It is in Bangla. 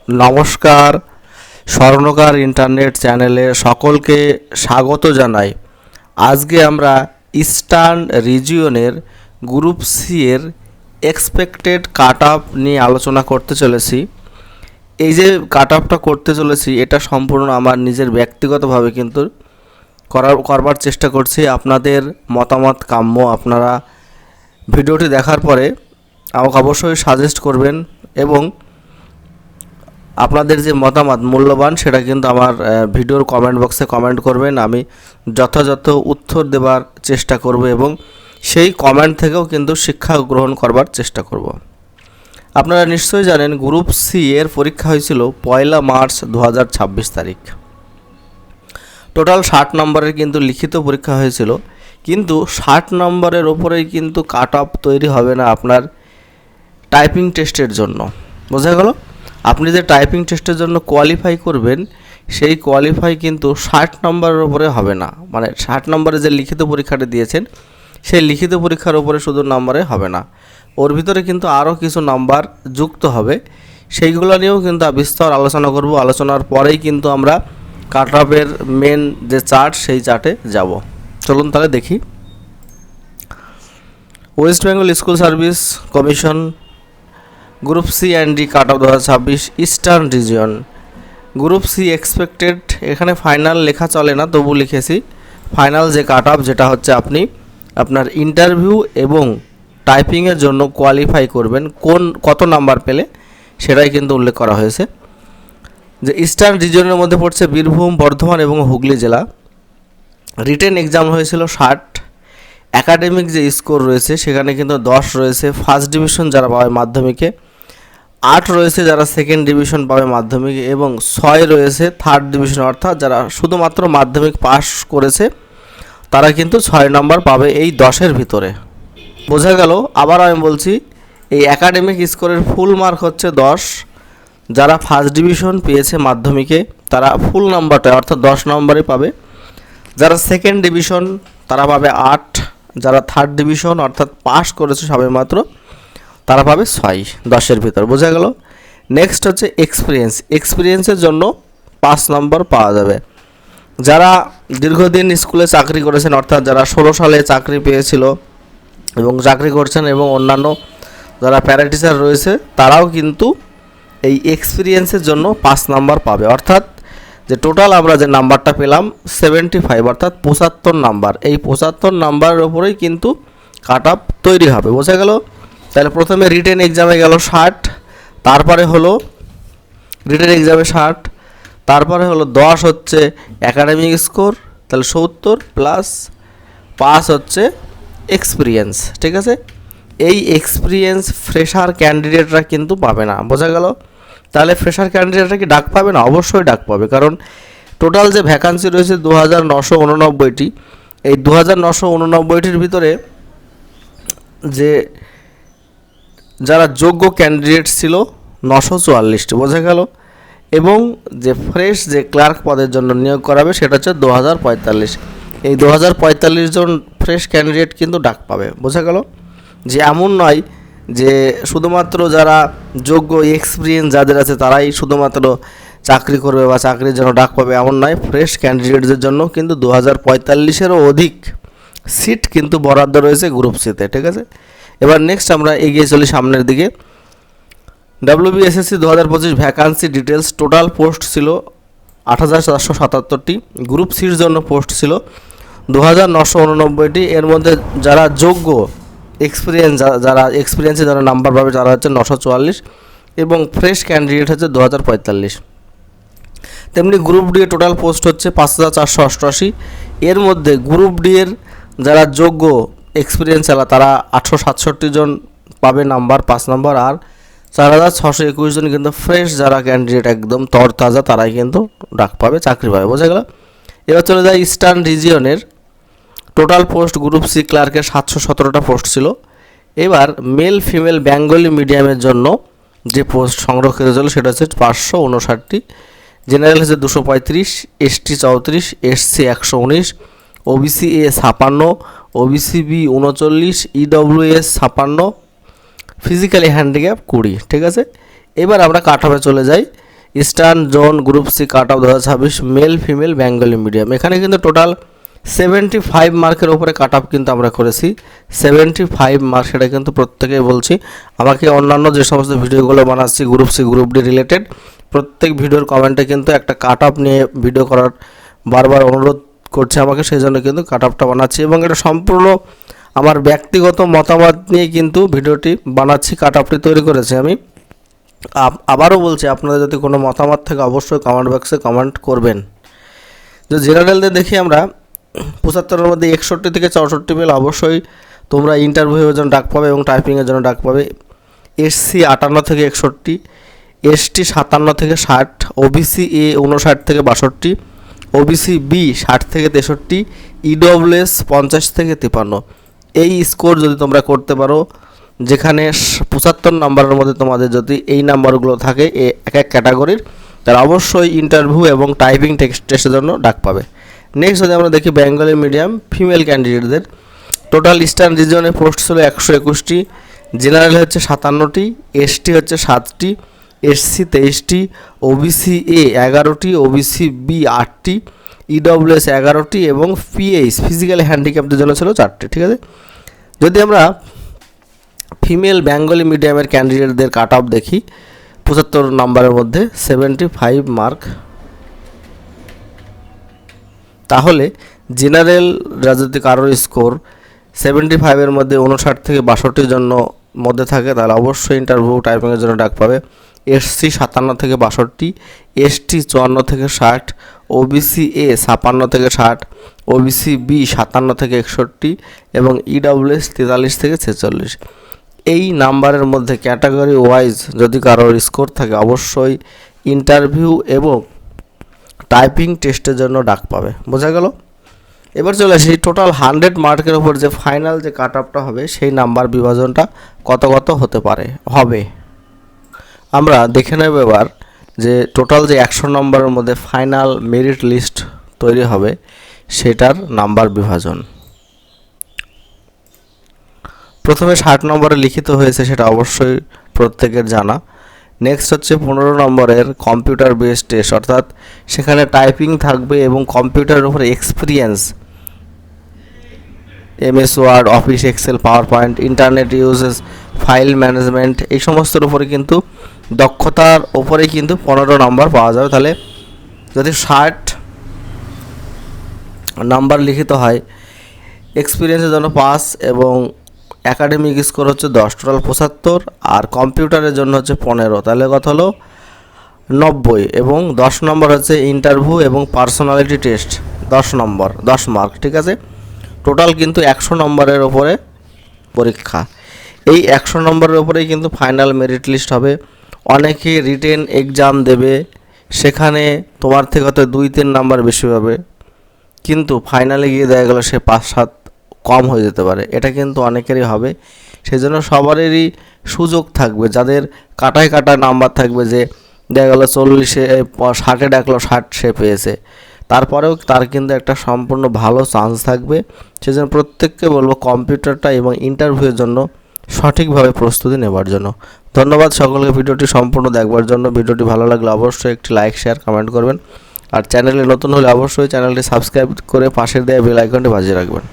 নমস্কার, স্বর্ণকার ইন্টারনেট চ্যানেলে সকলকে স্বাগত জানাই। আজকে আমরা ইস্টার্ন রিজিয়নের গ্রুপ সি এর এক্সপেক্টেড কাট অফ নিয়ে আলোচনা করতে চলেছি। এই যে কাট অফটা করতে চলেছি এটা সম্পূর্ণ আমার নিজের ব্যক্তিগতভাবে কিন্তু করবার চেষ্টা করছি। আপনাদের মতামত কাম্য। আপনারা ভিডিওটি দেখার পরে আমাকে অবশ্যই সাজেস্ট করবেন এবং আপনাদের যে মতামত মূল্যবান সেটা কিন্তু আমার ভিডিওর কমেন্ট বক্সে কমেন্ট করবেন। আমি যথাযথ উত্তর দেবার চেষ্টা করব এবং সেই কমেন্ট থেকেও কিন্তু শিক্ষা গ্রহণ করবার চেষ্টা করব। আপনারা নিশ্চয়ই জানেন গ্রুপ সি এর পরীক্ষা হয়েছিল 1 মার্চ 2026 তারিখ। টোটাল 60 নম্বরের কিন্তু লিখিত পরীক্ষা হয়েছিল, কিন্তু 60 নম্বরের ওপরেই কিন্তু কাট অফ তৈরি হবে না আপনার টাইপিং টেস্টের জন্য। বোঝা গেল? আপনি যে টাইপিং টেস্টের জন্য কোয়ালিফাই করবেন সেই কোয়ালিফাই কিন্তু 60 নম্বরের ওপরে হবে না। মানে 60 নম্বরে যে লিখিত পরীক্ষাটা দিয়েছেন সেই লিখিত পরীক্ষার ওপরে শুধু নম্বরে হবে না, ওর ভিতরে কিন্তু আরও কিছু নাম্বার যুক্ত হবে। সেইগুলো নিয়েও কিন্তু বিস্তর আলোচনা করব। আলোচনার পরেই কিন্তু আমরা কাট অফের মেন যে চার্ট সেই চার্টে যাব। চলুন তাহলে দেখি। West Bengal School Service Commission group C and D cut off 2026 eastern region. Group C expected, এখানে ফাইনাল লেখা চলে না, তবু লিখেছি ফাইনাল যে কাট অফ, যেটা হচ্ছে আপনি আপনার ইন্টারভিউ এবং টাইপিংয়ের জন্য কোয়ালিফাই করবেন কত নাম্বার পেলে সেটাই কিন্তু উল্লেখ করা হয়েছে। যে ইস্টার্ন রিজিয়নের মধ্যে পড়ছে বীরভূম, বর্ধমান এবং হুগলি জেলা। রিটেন এক্সাম হয়েছিল 60। একাডেমিক যে স্কোর রয়েছে সেখানে কিন্তু 10 রয়েছে ফার্স্ট ডিভিশন যারা পাবে মাধ্যমিকে, 8 রয়েছে যারা সেকেন্ড ডিভিশন পাবে মাধ্যমিকে এবং 6 রয়েছে থার্ড ডিভিশন, অর্থাৎ যারা শুধুমাত্র মাধ্যমিক পাস করেছে তারা কিন্তু 6 নম্বর পাবে এই 10-এর ভিতরে। বোঝা গেল? আবার আমি বলছি, এই একাডেমিক স্কোরের ফুল মার্ক হচ্ছে 10। যারা ফার্স্ট ডিভিশন পেয়েছে মাধ্যমিকে তারা ফুল নাম্বারটা অর্থাৎ 10 নম্বরে পাবে। যারা সেকেন্ড ডিভিশন তারা পাবে 8। যারা থার্ড ডিভিশন অর্থাৎ পাস করেছে সবেমাত্র তারা পাবে 6, 10-এর ভিতর। বোঝা গেল? নেক্সট হচ্ছে এক্সপিরিয়েন্সের জন্য 5 নম্বর পাওয়া যাবে। যারা দীর্ঘদিন স্কুলে চাকরি করেছেন, অর্থাৎ যারা 16 সালে চাকরি পেয়েছিল এবং চাকরি করছেন, এবং অন্যান্য যারা প্যারাটিচার রয়েছে তারাও কিন্তু এই এক্সপিরিয়েন্সের জন্য 5 নাম্বার পাবে। অর্থাৎ যে টোটাল আমরা যে নাম্বারটা পেলাম 75, অর্থাৎ 75 নাম্বার। এই 75 নাম্বারের ওপরেই কিন্তু কাট অফ তৈরি হবে। বোঝা গেল? তাহলে প্রথমে রিটেন এক্সামে গেল 60, তারপরে হলো রিটেন এক্সামে 60, তারপরে হলো 10 হচ্ছে একাডেমিক স্কোর, তাহলে 70 প্লাস 5 হচ্ছে এক্সপিরিয়েন্স। ঠিক আছে? এই এক্সপিরিয়েন্স ফ্রেশার ক্যান্ডিডেটরা কিন্তু পাবে না। বোঝা গেল? তাহলে ফ্রেশার ক্যান্ডিডেটরা কি ডাক পাবে না? অবশ্যই ডাক পাবে, কারণ টোটাল যে ভ্যাকান্সি রয়েছে 2989টি। এই 2989টির ভিতরে যে যারা যোগ্য ক্যান্ডিডেট ছিল 944টি। বোঝা গেল? এবং যে ফ্রেশ যে ক্লার্ক পদের জন্য নিয়োগ করাবে সেটা হচ্ছে 2045। এই 2045 জন ফ্রেশ ক্যান্ডিডেট কিন্তু ডাক পাবে। বোঝা গেল? যে এমন নয় যে শুধুমাত্র যারা যোগ্য এক্সপিরিয়েন্স যাদের আছে তারাই শুধুমাত্র চাকরি করবে বা চাকরির জন্য ডাক পাবে, এমন নয়। ফ্রেশ ক্যান্ডিডেটদের জন্য কিন্তু 2045-এরও অধিক সিট কিন্তু বরাদ্দ রয়েছে গ্রুপ সিতে। ঠিক আছে? এবার নেক্সট আমরা এগিয়ে চলি সামনের দিকে। WBSSC 2025 vacancy details. Total post ছিল 8477টি। গ্রুপ সির জন্য পোস্ট ছিল 2989টি। এর মধ্যে যারা যোগ্য যারা এক্সপিরিয়েন্সে যারা নাম্বার পাবে যারা হচ্ছে 944 এবং ফ্রেশ ক্যান্ডিডেট হচ্ছে 2045। তেমনি গ্রুপ ডি এর টোটাল পোস্ট হচ্ছে 5488। এর মধ্যে গ্রুপ ডি এর যারা যোগ্য এক্সপিরিয়েন্স তারা 867 জন পাবে নাম্বার 5 নাম্বার, আর 4621 জন কিন্তু ফ্রেশ যারা ক্যান্ডিডেট একদম তরতাজা তারাই কিন্তু ডাক পাবে, চাকরি পাবে। বোঝা গেল? এবার চলে যায় ইস্টার্ন রিজিয়নের। টোটাল পোস্ট গ্রুপ সি ক্লার্কের 717টা পোস্ট ছিল। এবার মেল ফিমেল বেঙ্গলি মিডিয়ামের জন্য যে পোস্ট সংরক্ষিত ছিল সেটা হচ্ছে 559টি। জেনারেল হচ্ছে 235, ST 34, SC 119, OBC A 56, OBC B 39, EWS 56, physically handicap 20। ঠিক আছে? এবার আমরা কাট অফে চলে যাই। Eastern zone group C cut off 2026 male female Bengali medium. এখানে কিন্তু টোটাল 75 মার্কের উপরে কাট অফ কিন্তু আমরা করেছি। 75 মার্ক, সেটা কিন্তু প্রত্যেকেই বলছি। আমাকে অন্যান্য যে সমস্ত ভিডিওগুলো বানাচ্ছি group C group D related, প্রত্যেক ভিডিওর কমেন্টে কিন্তু একটা কাট অফ নিয়ে ভিডিও করার বারবার অনুরোধ করছে আমাকে, সেই জন্য কিন্তু কাট অফটা বানাচ্ছি এবং এটা সম্পূর্ণ আমার ব্যক্তিগত মতামত নিয়ে কিন্তু ভিডিওটি বানাচ্ছি, কাট অফটি তৈরি করেছি আমি। আবারও বলছি, আপনাদের যদি কোনো মতামত থাকে অবশ্যই কমেন্ট বক্সে কমেন্ট করবেন। যে জেনারেলদের দেখি আমরা 75-এর মধ্যে 61 থেকে 64 পেলে অবশ্যই তোমরা ইন্টারভিউয়ের জন্য ডাক পাবে এবং টাইপিংয়ের জন্য ডাক পাবে। এসসি 58 থেকে 61, এসটি 57 থেকে 60, ওবিসি এ 59 থেকে 62, ওবিসি বি 60 থেকে 63, ইডব্লিউএস 50 থেকে 53। এই স্কোর যদি তোমরা করতে পারো, যেখানে 75 নম্বরের মধ্যে তোমাদের যদি এই নাম্বারগুলো থাকে এক এক ক্যাটাগরির, তারা অবশ্যই ইন্টারভিউ এবং টাইপিং টেস্টের জন্য ডাক পাবে। নেক্সট যদি আমরা দেখি বেঙ্গলি মিডিয়াম ফিমেল ক্যান্ডিডেটদের, টোটাল ইস্টার্ন রিজনে পোস্ট ছিল 121টি, জেনারেল হচ্ছে 57টি, এসটি হচ্ছে 7টি, এসসি 23টি, ওবিসি এ 11টি, ওবিসি বি 8টি, ইডব্লিউএস 11টি এবং পিএইচ ফিজিক্যালি হ্যান্ডিক্যাপদের জন্য ছিল 4টি। ঠিক আছে, যদি আমরা ফিমেল বেঙ্গলি মিডিয়ামের ক্যান্ডিডেটদের কাট অফ দেখি 75 নম্বরের মধ্যে 75 মার্ক, তাহলে জেনারেল যদি কারোর স্কোর 75-এর মধ্যে 59 থেকে 62-র জন্য মধ্যে থাকে, তাহলে অবশ্যই ইন্টারভিউ টাইপিংয়ের জন্য ডাক পাবে। এসসি 57 থেকে 62, এসটি 54 থেকে 60, ওবিসি এ 56 থেকে 60, ওবিসি বি 57 থেকে 61 এবং ইডব্লিউএস 43 থেকে 46। এই নাম্বারের মধ্যে ক্যাটাগরি ওয়াইজ যদি কারোর স্কোর থাকে অবশ্যই ইন্টারভিউ এবং টাইপিং টেস্টের জন্য ডাক পাবে। বোঝা গেল? এবার চলে আসি টোটাল 100 মার্কের উপর যে ফাইনাল যে কাট অফটা হবে সেই নাম্বার বিভাজনটা কত কত হতে পারে হবে আমরা দেখে নেব এবার। যে টোটাল যে 100 নম্বরের মধ্যে ফাইনাল মেরিট লিস্ট তৈরি হবে সেটার নাম্বার বিভাজন। প্রথমে 60 নম্বরে লিখিত হয়েছে, সেটা অবশ্যই প্রত্যেকের জানা। নেক্সট হচ্ছে 15 নম্বরের কম্পিউটার বেসড টেস্ট, অর্থাৎ সেখানে টাইপিং থাকবে এবং কম্পিউটারের উপরে experience, MS Word, office, Excel, PowerPoint, internet uses, file management, এই সমস্তর উপরে কিন্তু দক্ষতার উপরে কিন্তু 15 নম্বর পাওয়া যাবে। তাহলে যদি 60 নাম্বার লিখিত হয়, এক্সপিরিয়েন্সের জন্য 5 এবং একাডেমিক স্কোর হচ্ছে 10, টোটাল 75, আর কম্পিউটারের জন্য হচ্ছে 15, তাহলে কত হলো 90 এবং 10 নম্বর হচ্ছে ইন্টারভিউ এবং পার্সোনালিটি টেস্ট 10 নম্বর 10 মার্ক। ঠিক আছে, টোটাল কিন্তু 100 নম্বরের ওপরে পরীক্ষা। এই 100 নম্বরের ওপরেই কিন্তু ফাইনাল মেরিট লিস্ট হবে। অনেকে রিটেন এক্সাম দেবে, সেখানে তোমার থেকে হয়তো 2-3 নাম্বার বেশি পাবে, কিন্তু ফাইনালে গিয়ে দেখা গেল সে 5-7 কম হয়ে যেতে পারে। এটা কিন্তু অনেকেরই হবে, সেই জন্য সবারই সুযোগ থাকবে। যাদের কাটায় কাটায় নাম্বার থাকবে, যে দেখা গেলো 40-এ 60-এ ডাকলো 60 সে পেয়েছে, তারপরেও তার কিন্তু একটা সম্পূর্ণ ভালো চান্স থাকবে। সেই জন্য প্রত্যেককে বলবো কম্পিউটারটা এবং ইন্টারভিউয়ের জন্য সঠিকভাবে প্রস্তুতি নেবার জন্য। ধন্যবাদ সকলকে ভিডিওটি সম্পূর্ণ দেখবার জন্য। ভিডিওটি ভালো লাগলে অবশ্যই একটি লাইক, শেয়ার, কমেন্ট করবেন। আর চ্যানেলে নতুন হলে অবশ্যই চ্যানেলটি সাবস্ক্রাইব করে পাশের দেওয়া বেল আইকনটি বাজিয়ে রাখবেন।